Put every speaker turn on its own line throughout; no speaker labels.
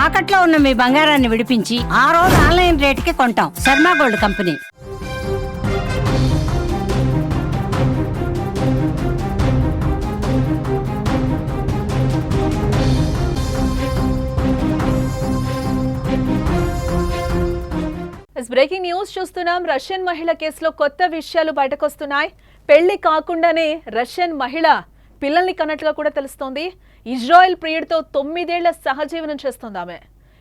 తాకట్లో ఉన్న మీ బంగారాన్ని విడిపించి ఆ రోజు ఆన్లైన్ రేటుకి కొంటాం. Sharma gold company.
Breaking news చూస్తున్నాం. రష్యన్ మహిళ కేసులో కొత్త విషయాలు బయటకొస్తున్నాయి. పెళ్లి కాకుండానే రష్యన్ మహిళ పిల్లల్ని కన్నట్లుగా కూడా తెలుస్తోంది. ఇజ్రాయెల్ ప్రియుడితో 9 ఏళ్ల సహజీవనం చేస్తోంది ఆమె.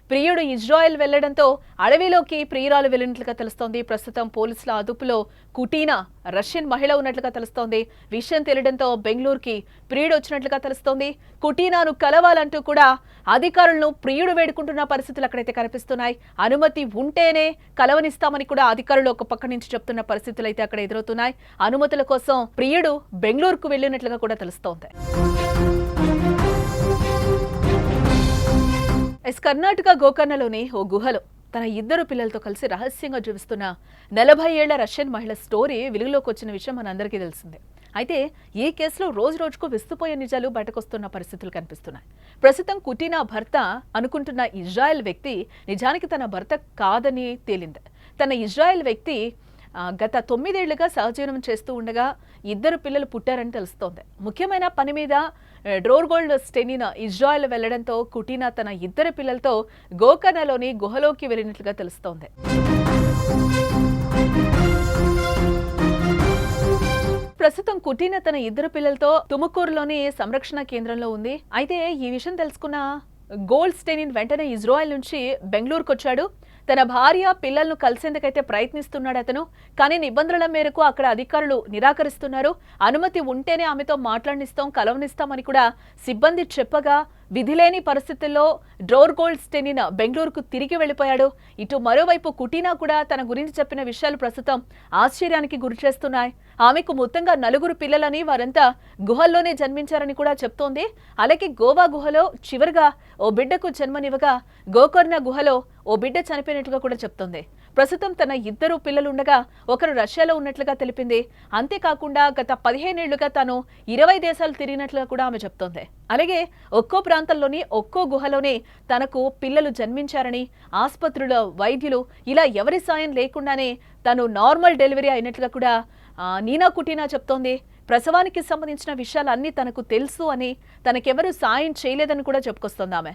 ప్రియుడు ఇజ్రాయెల్ వెళ్లడంతో అడవిలోకి ప్రియురాలు వెళ్లినట్లుగా తెలుస్తోంది. ప్రస్తుతం పోలీసుల అదుపులో కుటీనా రష్యన్ మహిళ ఉన్నట్లుగా తెలుస్తోంది. విషయం తెలియడంతో బెంగళూరుకి ప్రియుడు వచ్చినట్లుగా తెలుస్తోంది. కుటీనాను కలవాలంటూ కూడా అధికారులను ప్రియుడు వేడుకుంటున్న పరిస్థితులు అక్కడైతే కనిపిస్తున్నాయి. అనుమతి ఉంటేనే కలవనిస్తామని కూడా అధికారులు ఒక పక్క నుంచి చెప్తున్న పరిస్థితులు అయితే అక్కడ ఎదురవుతున్నాయి. అనుమతుల కోసం ప్రియుడు బెంగళూరుకు వెళ్లినట్లుగా కూడా తెలుస్తోంది. కర్ణాటక గోకర్ణలోని ఓ గుహలో తన 2 పిల్లలతో కలిసి రహస్యంగా జీవిస్తున్న 40 ఏళ్ల రష్యన్ మహిళ స్టోరీ వెలుగులోకి వచ్చిన విషయం మనందరికీ తెలిసిందే. అయితే ఈ కేసులో రోజు రోజుకు విస్తుపోయే నిజాలు బయటకొస్తున్న పరిస్థితులు కనిపిస్తున్నాయి. ప్రస్తుతం కుటీనా భర్త అనుకుంటున్న ఇజ్రాయెల్ వ్యక్తి నిజానికి తన భర్త కాదని తేలింది. తన ఇజ్రాయెల్ వ్యక్తి గత 9 ఏళ్లుగా సహజీవనం చేస్తూ ఉండగా 2 పిల్లలు పుట్టారని తెలుస్తోంది. ముఖ్యమైన పని మీద డ్రోర్గోల్డ్ స్టెనిన్ ఇజ్రాయెల్ వెళ్లడంతో కుటీనా తన 2 పిల్లలతో గోకర్ణలోని గుహలోకి వెళ్లినట్లుగా తెలుస్తోంది. ప్రస్తుతం కుటీనా తన 2 పిల్లలతో తుముకూరులోని సంరక్షణ కేంద్రంలో ఉంది. అయితే ఈ విషయం తెలుసుకున్న గోల్డ్ స్టెనిన్ వెంటనే ఇజ్రాయెల్ నుంచి బెంగళూరుకు వచ్చాడు. తన భార్య పిల్లలను కలిసేందుకైతే ప్రయత్నిస్తున్నాడు అతను. కానీ నిబంధనల మేరకు అక్కడ అధికారులు నిరాకరిస్తున్నారు. అనుమతి ఉంటేనే ఆమెతో మాట్లాడనిస్తాం, కలవనిస్తామని కూడా సిబ్బంది చెప్పగా విధిలేని పరిస్థితుల్లో డ్రోర్గోల్డ్ స్టెనిన్ బెంగళూరుకు తిరిగి వెళ్లిపోయాడు. ఇటు మరోవైపు కుటీనా కూడా తన గురించి చెప్పిన విషయాలు ప్రస్తుతం ఆశ్చర్యానికి గురి చేస్తున్నాయి. ఆమెకు మొత్తంగా 4 పిల్లలని, వారంతా గుహల్లోనే జన్మించారని కూడా చెప్తోంది. అలాగే గోవా గుహలో చివరిగా ఓ బిడ్డకు జన్మనివ్వగా గోకర్ణ గుహలో ఓ బిడ్డ చనిపోయినట్లుగా కూడా చెప్తోంది. ప్రస్తుతం తన 2 పిల్లలుండగా ఒకరు రష్యాలో ఉన్నట్లుగా తెలిపింది. అంతేకాకుండా గత 15 ఏళ్లుగా తాను 20 దేశాలు తిరిగినట్లుగా కూడా ఆమె చెప్తోంది. అలాగే ఒక్కో ప్రాంతంలోని ఒక్కో గుహలోనే తనకు పిల్లలు జన్మించారని, ఆసుపత్రుల వైద్యులు ఇలా ఎవరి సాయం లేకుండానే తను నార్మల్ డెలివరీ అయినట్లుగా కూడా నీనా కుటీనా చెప్తోంది. ప్రసవానికి సంబంధించిన విషయాలన్నీ తనకు తెలుసు అని, తనకెవరూ సాయం చేయలేదని కూడా చెప్పుకొస్తోంది ఆమె.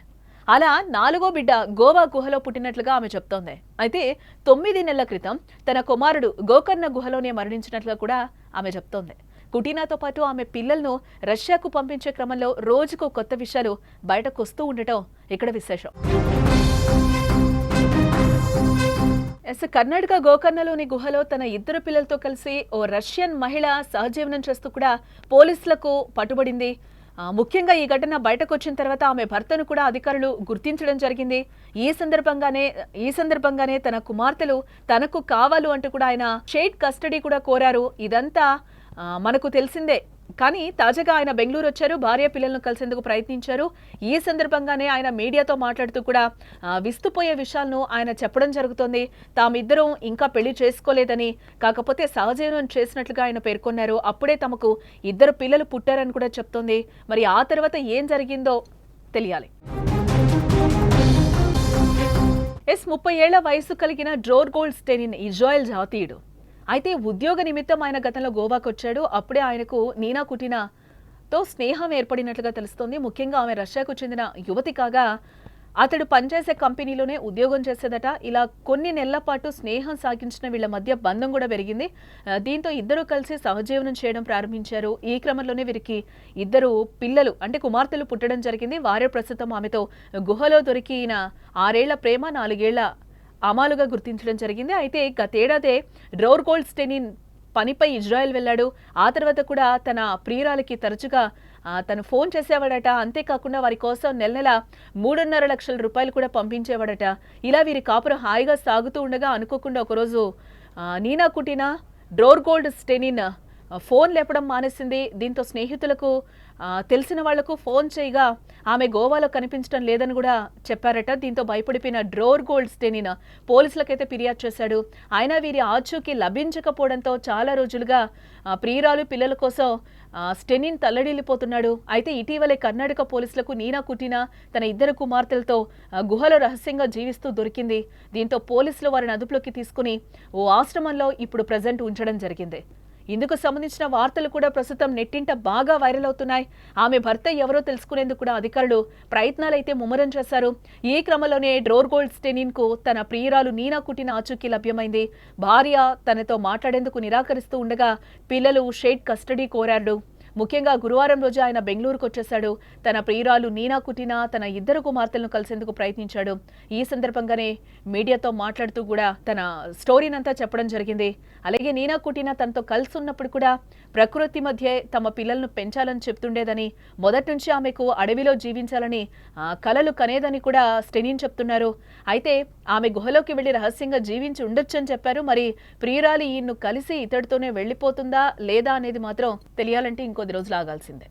అలా 4వ బిడ్డ గోవా గుహలో పుట్టినట్లుగా ఆమె చెప్తోంది. అయితే 9 నెలల క్రితం తన కుమారుడు గోకర్ణ గుహలోనే మరణించినట్లుగా కూడా ఆమె చెప్తోంది. కుటీనాతో పాటు ఆమె పిల్లలను రష్యాకు పంపించే క్రమంలో రోజుకు కొత్త విషయాలు బయటకు వస్తూ ఉండటం ఇక్కడ విశేషం. కర్ణాటక గోకర్ణలోని గుహలో తన 2 పిల్లలతో కలిసి ఓ రష్యన్ మహిళ సహజీవనం చేస్తూ కూడా పోలీసులకు పట్టుబడింది. ముఖ్యంగా ఈ ఘటన బయటకు వచ్చిన తర్వాత ఆమె భర్తను కూడా అధికారులు గుర్తించడం జరిగింది. ఈ సందర్భంగానే తన కుమార్తెలు తనకు కావాలి అంటూ కూడా ఆయన చైల్డ్ కస్టడీ కూడా కోరారు. ఇదంతా మనకు తెలిసిందే. కానీ తాజాగా ఆయన బెంగళూరు వచ్చారు, భార్య పిల్లలను కలిసేందుకు ప్రయత్నించారు. ఈ సందర్భంగానే ఆయన మీడియాతో మాట్లాడుతూ కూడా విస్తుపోయే విషయాలను ఆయన చెప్పడం జరుగుతోంది. తామిద్దరం ఇంకా పెళ్లి చేసుకోలేదని, కాకపోతే సహజీవనం చేసినట్లుగా ఆయన పేర్కొన్నారు. అప్పుడే తమకు 2 పిల్లలు పుట్టారని కూడా చెప్తోంది. మరి ఆ తర్వాత ఏం జరిగిందో తెలియాలి. 30 ఏళ్ల వయసు కలిగిన డ్రోర్గోల్డ్ స్టెనిన్ ఇజ్రాయెల్ జాతీయుడు. అయితే ఉద్యోగ నిమిత్తం ఆయన గతంలో గోవాకు వచ్చాడు. అప్పుడే ఆయనకు నీనా కుటీనాతో స్నేహం ఏర్పడినట్లుగా తెలుస్తోంది. ముఖ్యంగా ఆమె రష్యాకు చెందిన యువతి కాగా అతడు పనిచేసే కంపెనీలోనే ఉద్యోగం చేసేదట. ఇలా కొన్ని నెలల పాటు స్నేహం సాగించిన వీళ్ల మధ్య బంధం కూడా పెరిగింది. దీంతో 2 కలిసి సహజీవనం చేయడం ప్రారంభించారు. ఈ క్రమంలోనే వీరికి 2 పిల్లలు అంటే కుమార్తెలు పుట్టడం జరిగింది. వారే ప్రస్తుతం ఆమెతో గుహలో దొరికిన 6 ఏళ్ల ప్రేమ, 4 ఏళ్ల అమాలుగా గుర్తించడం జరిగింది. అయితే గతేడాదే డ్రోర్గోల్డ్ స్టెనిన్ పనిపై ఇజ్రాయెల్ వెళ్లాడు. ఆ తర్వాత కూడా తన ప్రియురాలికి తరచుగా తను ఫోన్ చేసేవాడట. అంతేకాకుండా వారి కోసం నెల 3.5 లక్షల రూపాయలు కూడా పంపించేవాడట. ఇలా వీరి కాపురం హాయిగా సాగుతూ ఉండగా అనుకోకుండా ఒకరోజు నీనా కుటీనా డ్రోర్గోల్డ్ స్టెనిన్ ఫోన్ లేపడం మానేసింది. దీంతో స్నేహితులకు తెలిసిన వాళ్లకు ఫోన్ చేయగా ఆమె గోవాలో కనిపించడం లేదని కూడా చెప్పారట. దీంతో భయపడిపోయిన డ్రోర్ గోల్డ్ స్టెనిన్ పోలీసులకైతే ఫిర్యాదు చేశాడు. అయినా వీరి ఆచూకీ లభించకపోవడంతో చాలా రోజులుగా ప్రియురాలు పిల్లల కోసం స్టెనిన్ తల్లడిల్లిపోతున్నాడు. అయితే ఇటీవలే కర్ణాటక పోలీసులకు నీనా కుటీనా తన ఇద్దరు కుమార్తెలతో గుహలో రహస్యంగా జీవిస్తూ దొరికింది. దీంతో పోలీసులు వారిని అదుపులోకి తీసుకుని ఓ ఆశ్రమంలో ఇప్పుడు ప్రజెంట్ ఉంచడం జరిగింది. ఇందుకు సంబంధించిన వార్తలు కూడా ప్రస్తుతం నెట్టింట బాగా వైరల్ అవుతున్నాయి. ఆమె భర్త ఎవరో తెలుసుకునేందుకు కూడా అధికారులు ప్రయత్నాలైతే ముమ్మరం చేశారు. ఈ క్రమంలోనే డ్రోర్ గోల్డ్ స్టెనిన్ కు తన ప్రియురాలు నీనా కుటీనా ఆచూకీ లభ్యమైంది. భార్య తనతో మాట్లాడేందుకు నిరాకరిస్తూ ఉండగా పిల్లలు షేడ్ కస్టడీ కోరారు. ముఖ్యంగా గురువారం రోజు ఆయన బెంగళూరుకు వచ్చేశాడు. తన ప్రియురాలు నీనా కుటీనా తన ఇద్దరు కుమార్తెలను కలిసేందుకు ప్రయత్నించాడు. ఈ సందర్భంగానే మీడియాతో మాట్లాడుతూ కూడా తన స్టోరీనంతా చెప్పడం జరిగింది. అలాగే నీనా కుటీనా తనతో కలిసి ఉన్నప్పుడు కూడా ప్రకృతి మధ్య తమ పిల్లలను పెంచాలని చెప్తుండేదని, మొదటి నుంచి ఆమెకు అడవిలో జీవించాలని కలలు కనేదని కూడా స్టెనిన్ చెప్తున్నారు. అయితే ఆమె గుహలోకి వెళ్లి రహస్యంగా జీవించి ఉండొచ్చని చెప్పారు. మరి ప్రియురాలి ఈయన్ను కలిసి ఇతడితోనే వెళ్లిపోతుందా లేదా అనేది మాత్రం తెలియాలంటే ఇంకొద్ది రోజులు ఆగాల్సిందే.